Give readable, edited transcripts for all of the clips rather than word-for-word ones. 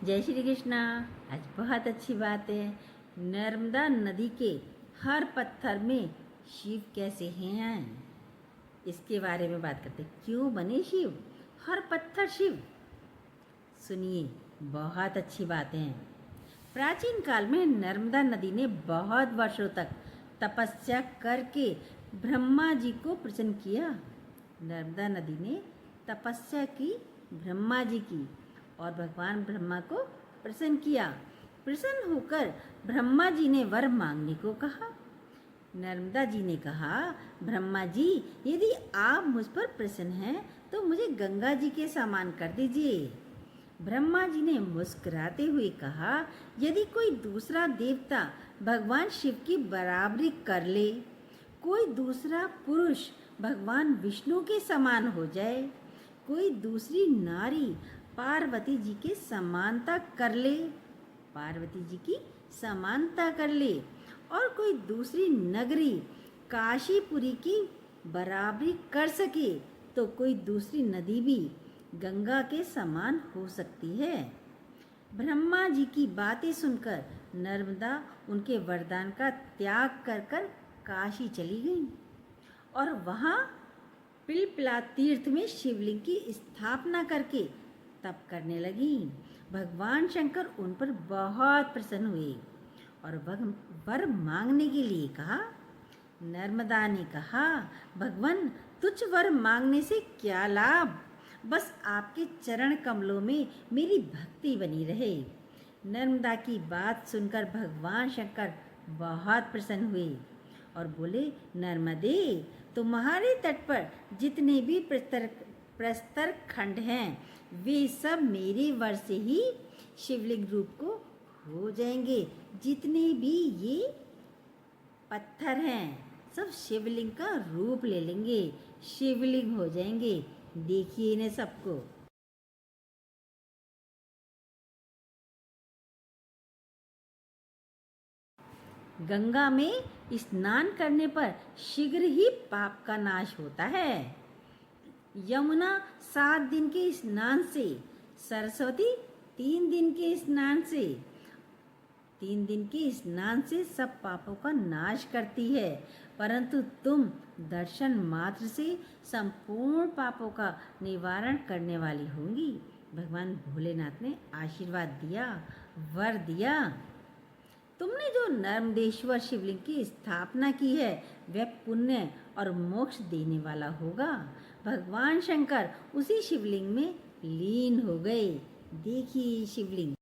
जय श्री कृष्णा। आज बहुत अच्छी बात है। नर्मदा नदी के हर पत्थर में शिव कैसे हैं, इसके बारे में बात करते हैं। क्यों बने शिव, हर पत्थर शिव। सुनिए, बहुत अच्छी बातें हैं। प्राचीन काल में नर्मदा नदी ने बहुत वर्षों तक तपस्या करके ब्रह्मा जी को प्रसन्न किया। नर्मदा नदी ने तपस्या की ब्रह्मा जी की और भगवान ब्रह्मा को प्रसन्न किया। प्रसन्न होकर ब्रह्मा जी ने वर मांगने को कहा। नर्मदा जी ने कहा, ब्रह्मा जी, यदि आप मुझ पर प्रसन्न हैं तो मुझे गंगा जी के समान कर दीजिए। ब्रह्मा जी ने मुस्कुराते हुए कहा, यदि कोई दूसरा देवता भगवान शिव की बराबरी कर ले, कोई दूसरा पुरुष भगवान विष्णु के समान हो जाए, कोई दूसरी नारी पार्वती जी के समानता कर ले, पार्वती जी की समानता कर ले, और कोई दूसरी नगरी काशीपुरी की बराबरी कर सके, तो कोई दूसरी नदी भी गंगा के समान हो सकती है। ब्रह्मा जी की बातें सुनकर नर्मदा उनके वरदान का त्याग कर कर काशी चली गई और वहाँ पिलपिला तीर्थ में शिवलिंग की स्थापना करके तप करने लगी। भगवान शंकर उन पर बहुत प्रसन्न हुए और वर मांगने के लिए कहा। नर्मदा ने कहा, भगवान, तुच्छ वर मांगने से क्या लाभ, बस आपके चरण कमलों में मेरी भक्ति बनी रहे। नर्मदा की बात सुनकर भगवान शंकर बहुत प्रसन्न हुए और बोले, नर्मदे, तुम्हारे तट पर जितने भी प्रस्तर खंड हैं वे सब मेरे वर से ही शिवलिंग रूप को हो जाएंगे। जितने भी ये पत्थर हैं सब शिवलिंग का रूप ले लेंगे, शिवलिंग हो जाएंगे। देखिए इन्हें सबको। गंगा में स्नान करने पर शीघ्र ही पाप का नाश होता है। यमुना 7 दिन के स्नान से, सरस्वती 3 दिन के स्नान से, 3 दिन के स्नान से सब पापों का नाश करती है, परंतु तुम दर्शन मात्र से संपूर्ण पापों का निवारण करने वाली होंगी। भगवान भोलेनाथ ने आशीर्वाद दिया, वर दिया। तुमने जो नर्मदेश्वर शिवलिंग की स्थापना की है वह पुण्य और मोक्ष देने वाला होगा। भगवान शंकर उसी शिवलिंग में लीन हो गए। देखिए शिवलिंग।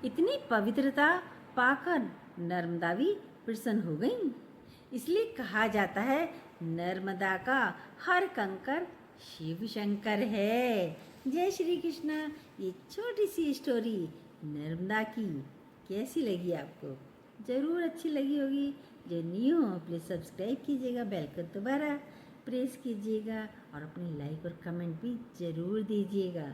इतनी पवित्रता पाकर नर्मदा भी प्रसन्न हो गई। इसलिए कहा जाता है, नर्मदा का हर कंकर शिव शंकर है। जय श्री कृष्णा। ये छोटी सी स्टोरी नर्मदा की कैसी लगी आपको? ज़रूर अच्छी लगी होगी। जो न्यू हो प्लीज़ सब्सक्राइब कीजिएगा, बेल को दोबारा प्रेस कीजिएगा और अपनी लाइक और कमेंट भी ज़रूर दीजिएगा।